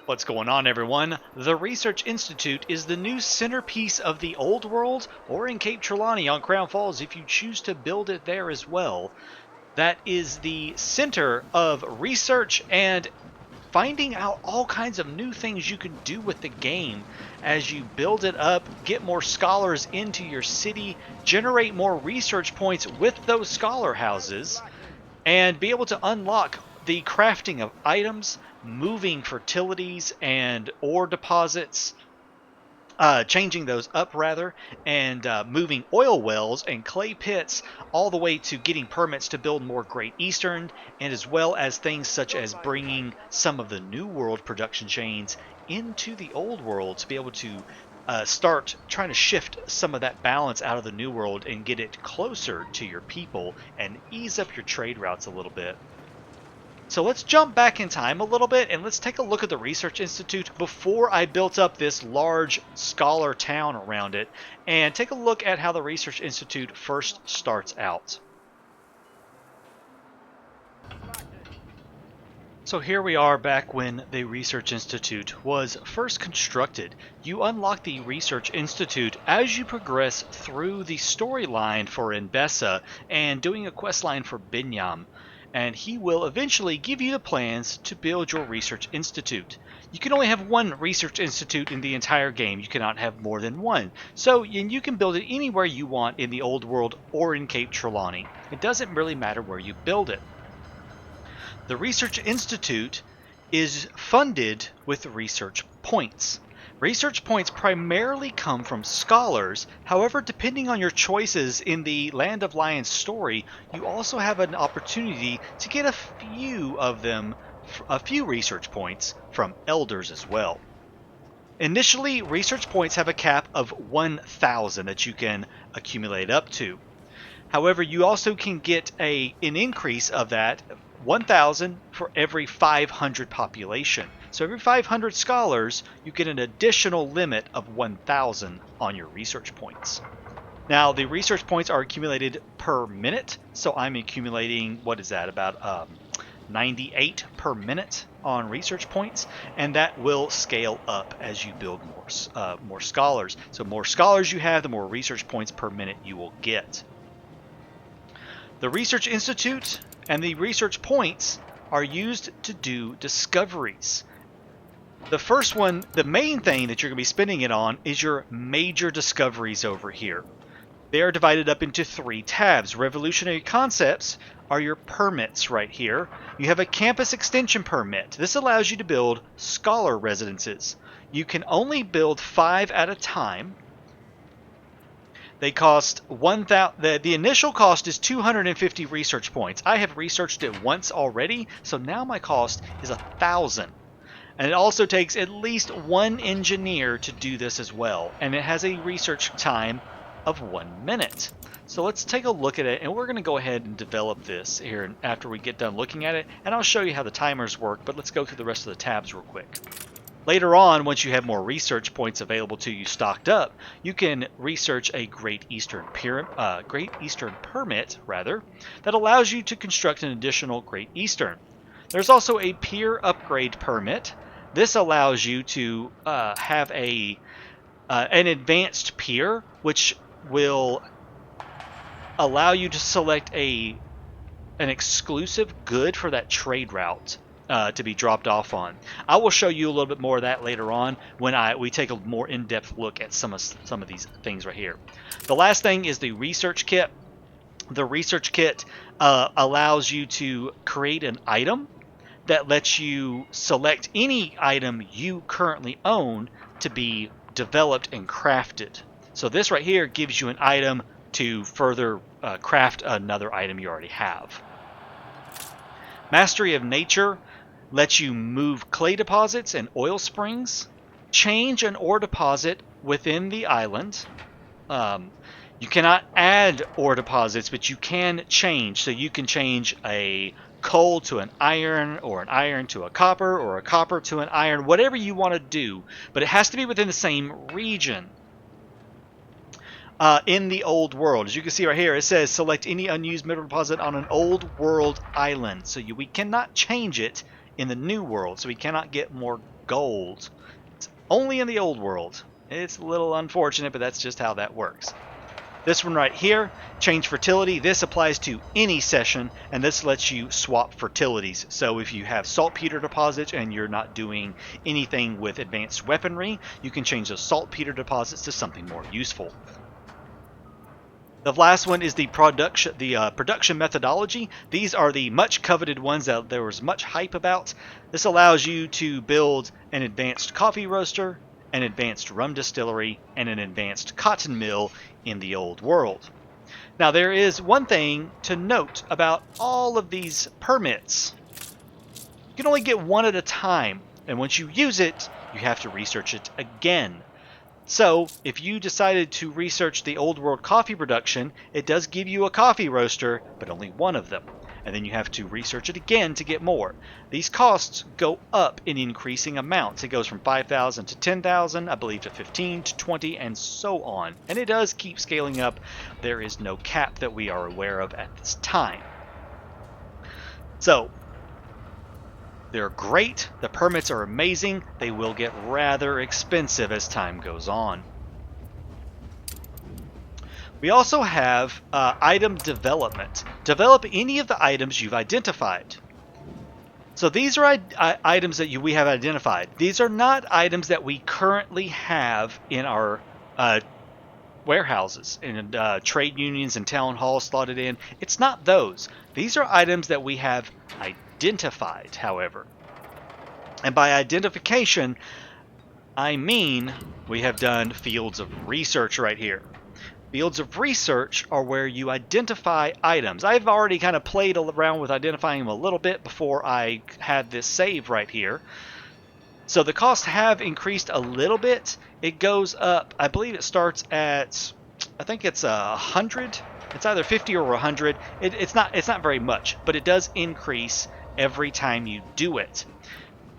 What's going on, everyone? The Research Institute is the new centerpiece of the Old World, or in Cape Trelawney on Crown Falls if you choose to build it there as well. That is the center of research and finding out all kinds of new things you can do with the game as you build it up, get more scholars into your city, generate more research points with those scholar houses, and be able to unlock the crafting of items, moving fertilities and ore deposits, changing those up rather, and moving oil wells and clay pits, all the way to getting permits to build more Great Eastern, and as well as things such as bringing some of the New World production chains into the Old World to be able to start trying to shift some of that balance out of the New World and get it closer to your people and ease up your trade routes a little bit. So let's jump back in time a little bit and let's take a look at the Research Institute before I built up this large scholar town around it, and take a look at how the Research Institute first starts out. So here we are back when the Research Institute was first constructed. You unlock the Research Institute as you progress through the storyline for Mbessa and doing a quest line for Binyam, and he will eventually give you the plans to build your Research Institute. You can only have one Research Institute in the entire game. You cannot have more than one. So you can build it anywhere you want in the Old World or in Cape Trelawney. It doesn't really matter where you build it. The Research Institute is funded with research points. Research points primarily come from scholars. However, depending on your choices in the Land of Lions story, you also have an opportunity to get a few research points from elders as well. Initially, research points have a cap of 1,000 that you can accumulate up to. However, you also can get an increase of that 1,000 for every 500 population. So every 500 scholars, you get an additional limit of 1,000 on your research points. Now, the research points are accumulated per minute, so I'm accumulating, what is that, about 98 per minute on research points, and that will scale up as you build more scholars. So more scholars you have, the more research points per minute you will get. The Research Institute and the research points are used to do discoveries. The first one, the main thing that you're going to be spending it on, is your major discoveries over here. They are divided up into 3 tabs. Revolutionary concepts are your permits right here. You have a campus extension permit. This allows you to build scholar residences. You can only build 5 at a time. They cost 1,000. The initial cost is 250 research points. I have researched it once already, so now my cost is 1,000. And it also takes at least 1 engineer to do this as well, and it has a research time of 1 minute. So let's take a look at it, and we're going to go ahead and develop this here after we get done looking at it, and I'll show you how the timers work, but let's go through the rest of the tabs real quick. Later on, once you have more research points available to you stocked up, you can research a Great Eastern Permit that allows you to construct an additional Great Eastern. There's also a Pier Upgrade Permit. This allows you to have an advanced pier, which will allow you to select an exclusive good for that trade route to be dropped off on. I will show you a little bit more of that later on when we take a more in-depth look at some of these things right here. The last thing is the research kit. The research kit allows you to create an item that lets you select any item you currently own to be developed and crafted. So this right here gives you an item to further craft another item you already have. Mastery of Nature lets you move clay deposits and oil springs, change an ore deposit within the island. You cannot add ore deposits, but you can change. So you can change a coal to an iron, or an iron to a copper, or a copper to an iron, whatever you want to do, but it has to be within the same region. In the Old World, as you can see right here, it says select any unused mineral deposit on an Old World island. So we cannot change it in the New World, so we cannot get more gold. It's only in the old world. It's a little unfortunate, but that's just how that works. This one right here, change fertility. This applies to any session, and this lets you swap fertilities. So if you have saltpeter deposits and you're not doing anything with advanced weaponry, you can change those saltpeter deposits to something more useful. The last one is the production methodology. These are the much coveted ones that there was much hype about. This allows you to build an advanced coffee roaster, an advanced rum distillery, and an advanced cotton mill in the old world. Now there is one thing to note about all of these permits. You can only get one at a time, and once you use it, you have to research it again. So, if you decided to research the old world coffee production, it does give you a coffee roaster, but only one of them. And then you have to research it again to get more. These costs go up in increasing amounts. It goes from 5,000 to 10,000, I believe to 15 to 20, and so on. And it does keep scaling up. There is no cap that we are aware of at this time. So, they're great, the permits are amazing, they will get rather expensive as time goes on. We also have item development. Develop any of the items you've identified. So these are items that we have identified. These are not items that we currently have in our warehouses, in trade unions and town halls slotted in. It's not those. These are items that we have identified, however. And by identification, I mean we have done fields of research right here. Fields of research are where you identify items. I've already kind of played around with identifying them a little bit before I had this save right here. So the costs have increased a little bit. It goes up, I believe it starts at, I think it's 100. It's either 50 or 100. It's not very much, but it does increase every time you do it.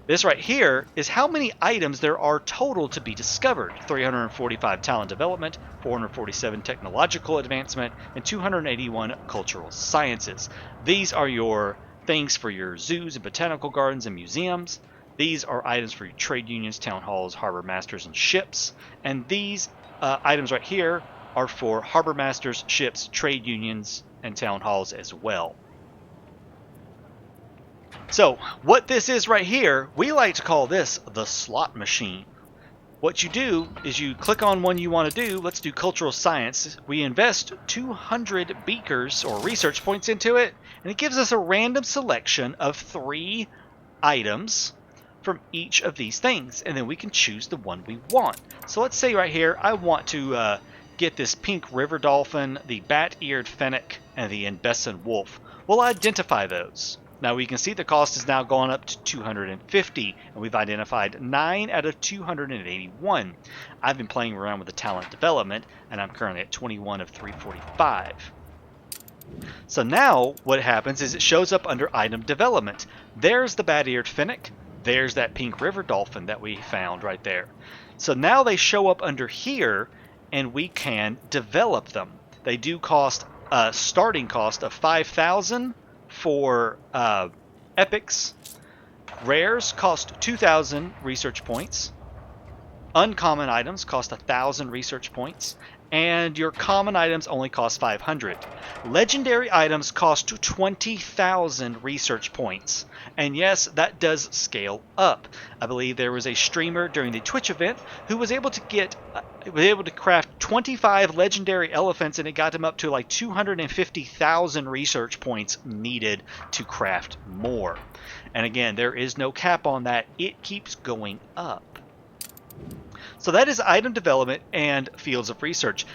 This right here is how many items there are total to be discovered. 345 talent development, 447 technological advancement, and 281 cultural sciences. These are your things for your zoos and botanical gardens and museums. These are items for your trade unions, town halls, harbor masters, and ships. And these items right here are for harbor masters, ships, trade unions, and town halls as well. So, what this is right here, we like to call this the slot machine. What you do is you click on one you want to do. Let's do cultural science. We invest 200 beakers or research points into it, and it gives us a random selection of 3 items from each of these things, and then we can choose the one we want. So let's say right here, I want to get this pink river dolphin, the bat-eared fennec, and the Embessen wolf. We'll identify those. Now we can see the cost is now gone up to 250, and we've identified 9 out of 281. I've been playing around with the talent development, and I'm currently at 21 of 345. So now what happens is it shows up under item development. There's the bat-eared fennec. There's that pink river dolphin that we found right there. So now they show up under here, and we can develop them. They do cost a starting cost of 5,000 for epics. Rares cost 2,000 research points. Uncommon items cost 1,000 research points. And your common items only cost 500. Legendary items cost 20,000 research points. And yes, that does scale up. I believe there was a streamer during the Twitch event who was able to craft 25 legendary elephants, and it got him up to like 250,000 research points needed to craft more. And again, there is no cap on that. It keeps going up. So that is item development and fields of research.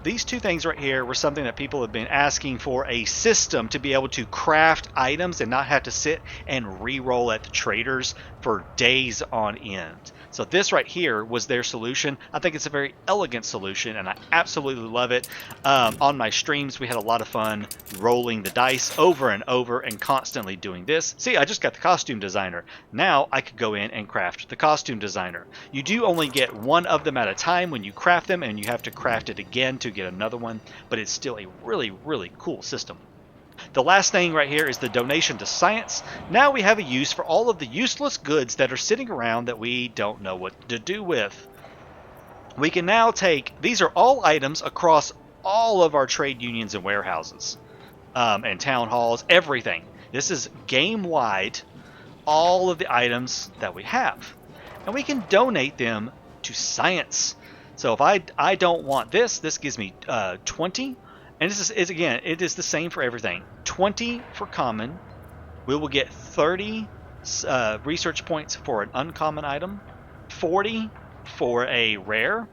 These two things right here were something that people have been asking for, a system to be able to craft items and not have to sit and re-roll at the traders for days on end. So this right here was their solution. I think it's a very elegant solution, and I absolutely love it. On my streams, we had a lot of fun rolling the dice over and over and constantly doing this. See, I just got the costume designer. Now I could go in and craft the costume designer. You do only get one of them at a time when you craft them, and you have to craft it again to get another one, but it's still a really, really cool system. The last thing right here is the donation to science. Now we have a use for all of the useless goods that are sitting around that we don't know what to do with. We can now take, these are all items across all of our trade unions and warehouses, and town halls, everything. This is game-wide, all of the items that we have. And we can donate them to science. So if I don't want this gives me 20. And this is again, it is the same for everything. 20 for common. We will get 30 research points for an uncommon item. 40 for a rare.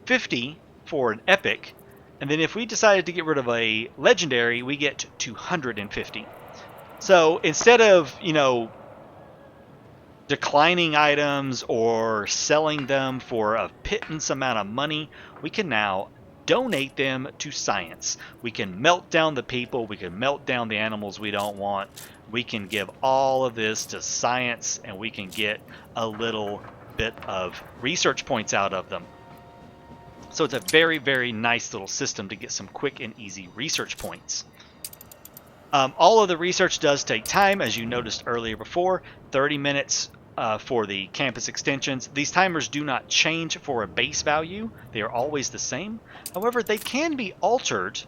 50 for an epic. And then if we decided to get rid of a legendary, we get 250. So instead of, declining items or selling them for a pittance amount of money, we can now donate them to science. We can melt down the people, we can melt down the animals we don't want. We can give all of this to science, and we can get a little bit of research points out of them. So it's a very, very nice little system to get some quick and easy research points. All of the research does take time, as you noticed earlier before. 30 minutes for the campus extensions. These timers do not change for a base value. They are always the same. However, they can be altered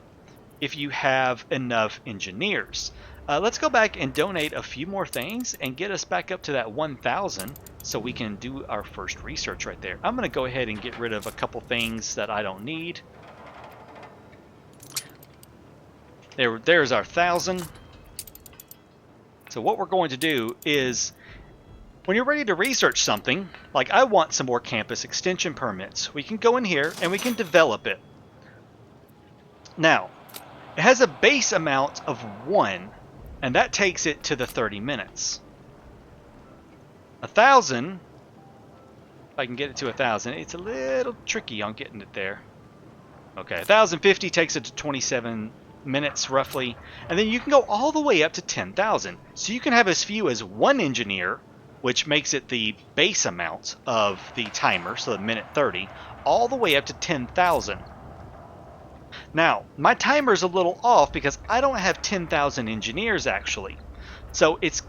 if you have enough engineers. Let's go back and donate a few more things and get us back up to that 1,000 so we can do our first research right there. I'm going to go ahead and get rid of a couple things that I don't need. There's our 1,000. So what we're going to do is, when you're ready to research something, like I want some more campus extension permits, we can go in here and we can develop it. Now, it has a base amount of 1, and that takes it to the 30 minutes. 1,000, if I can get it to 1,000, it's a little tricky on getting it there. Okay, 1,050 takes it to 27 minutes roughly, and then you can go all the way up to 10,000. So you can have as few as 1 engineer, which makes it the base amount of the timer, so the minute 30, all the way up to 10,000. Now, my timer is a little off because I don't have 10,000 engineers actually. So it's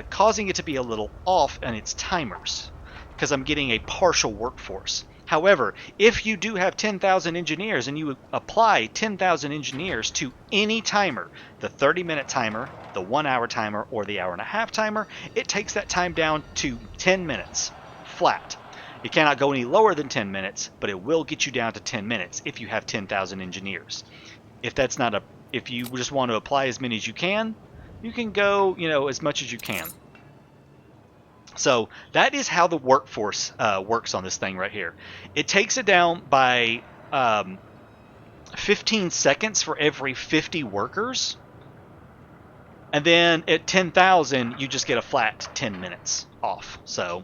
causing it to be a little off in its timers because I'm getting a partial workforce. However, if you do have 10,000 engineers and you apply 10,000 engineers to any timer, the 30-minute timer, the 1-hour timer, or the hour-and-a-half timer, it takes that time down to 10 minutes, flat. It cannot go any lower than 10 minutes, but it will get you down to 10 minutes if you have 10,000 engineers. If you just want to apply as many as you can go, as much as you can. So that is how the workforce works on this thing right here. It takes it down by 15 seconds for every 50 workers. And then at 10,000, you just get a flat 10 minutes off. So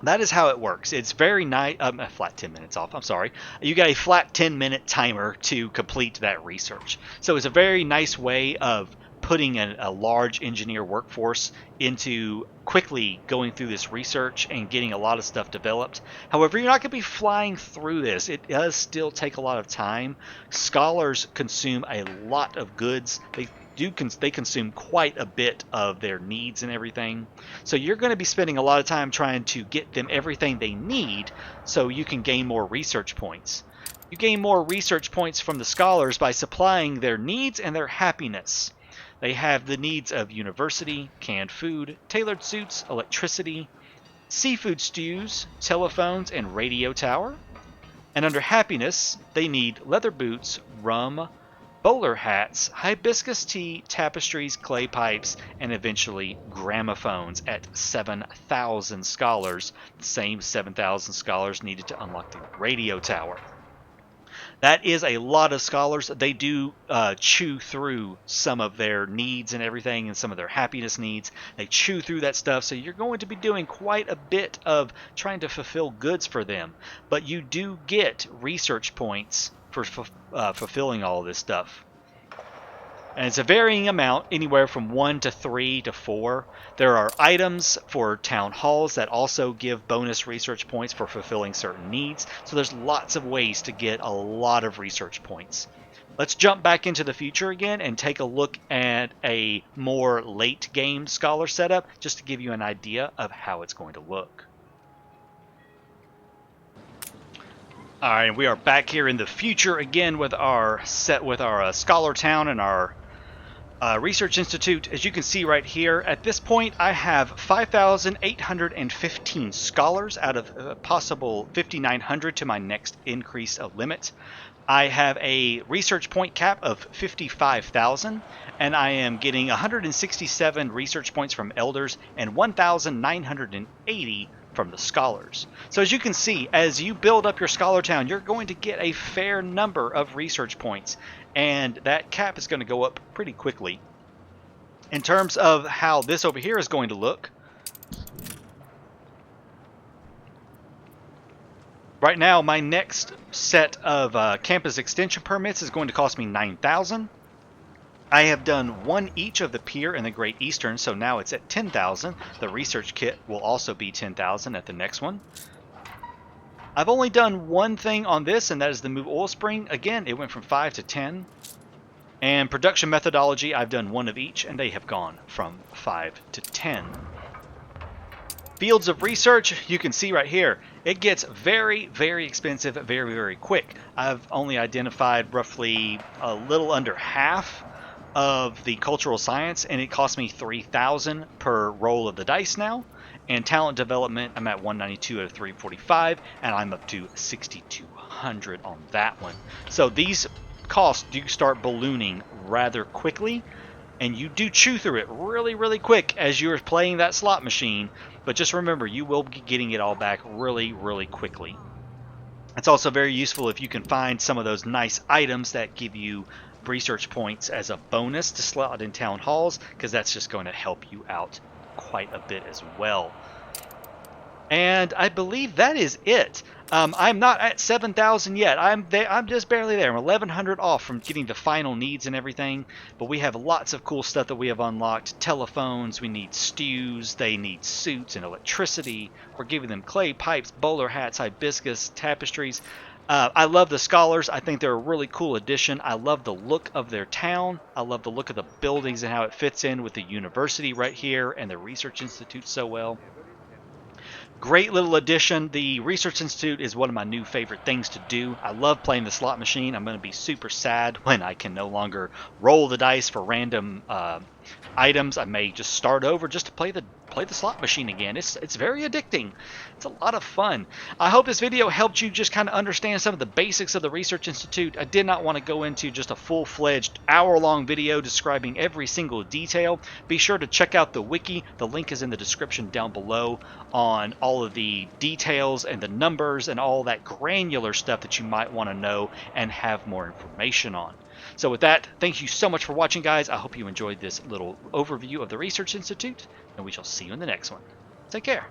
that is how it works. It's very nice. A flat 10 minutes off. I'm sorry. You get a flat 10-minute timer to complete that research. So it's a very nice way of putting a large engineer workforce into quickly going through this research and getting a lot of stuff developed. However, you're not going to be flying through this. It does still take a lot of time. Scholars consume a lot of goods. They consume quite a bit of their needs and everything. So you're going to be spending a lot of time trying to get them everything they need so you can gain more research points. You gain more research points from the scholars by supplying their needs and their happiness. They have the needs of university, canned food, tailored suits, electricity, seafood stews, telephones, and radio tower. And under happiness, they need leather boots, rum, bowler hats, hibiscus tea, tapestries, clay pipes, and eventually gramophones at 7,000 scholars. The same 7,000 scholars needed to unlock the radio tower. That is a lot of scholars. They do chew through some of their needs and everything and some of their happiness needs. They chew through that stuff, so you're going to be doing quite a bit of trying to fulfill goods for them. But you do get research points for fulfilling all of this stuff. And it's a varying amount, anywhere from 1 to 3 to 4. There are items for town halls that also give bonus research points for fulfilling certain needs. So there's lots of ways to get a lot of research points. Let's jump back into the future again and take a look at a more late game scholar setup just to give you an idea of how it's going to look. Alright, we are back here in the future again with our Scholar Town and our Research Institute. As you can see right here, at this point I have 5,815 scholars out of a possible 5,900 to my next increase of limit. I have a research point cap of 55,000, and I am getting 167 research points from elders and 1,980 from the scholars. So as you can see, as you build up your scholar town, you're going to get a fair number of research points, and that cap is going to go up pretty quickly. In terms of how this over here is going to look, right now, my next set of campus extension permits is going to cost me 9,000. I have done one each of the Pier and the Great Eastern, so now it's at 10,000. The research kit will also be 10,000 at the next one. I've only done one thing on this, and that is the move oil spring. Again, it went from 5 to 10. And production methodology, I've done one of each, and they have gone from 5 to 10. Fields of research, you can see right here, it gets very, very expensive very, very quick. I've only identified roughly a little under half of the cultural science, and it cost me 3,000 per roll of the dice now. And talent development, I'm at 192 out of 345, and I'm up to 6,200 on that one. So these costs do start ballooning rather quickly, and you do chew through it really, really quick as you're playing that slot machine. But just remember, you will be getting it all back really, really quickly. It's also very useful if you can find some of those nice items that give you research points as a bonus to slot in town halls, because that's just going to help you out quite a bit as well. And I believe that is it. I'm not at 7,000 yet. I'm just barely there. I'm 1,100 off from getting the final needs and everything. But we have lots of cool stuff that we have unlocked. Telephones, we need stews, they need suits and electricity. We're giving them clay pipes, bowler hats, hibiscus, tapestries. I love the scholars. I think they're a really cool addition. I love the look of their town. I love the look of the buildings and how it fits in with the university right here and the Research Institute so well. Great little addition. The Research Institute is one of my new favorite things to do. I love playing the slot machine. I'm going to be super sad when I can no longer roll the dice for random items. I may just start over just to play the slot machine again. It's very addicting. It's a lot of fun. I hope this video helped you just kind of understand some of the basics of the Research Institute. I did not want to go into just a full-fledged hour-long video describing every single detail. Be sure to check out the wiki. The link is in the description down below on all of the details and the numbers and all that granular stuff that you might want to know and have more information on. So with that, thank you so much for watching, guys. I hope you enjoyed this little overview of the Research Institute, and we shall see you in the next one. Take care.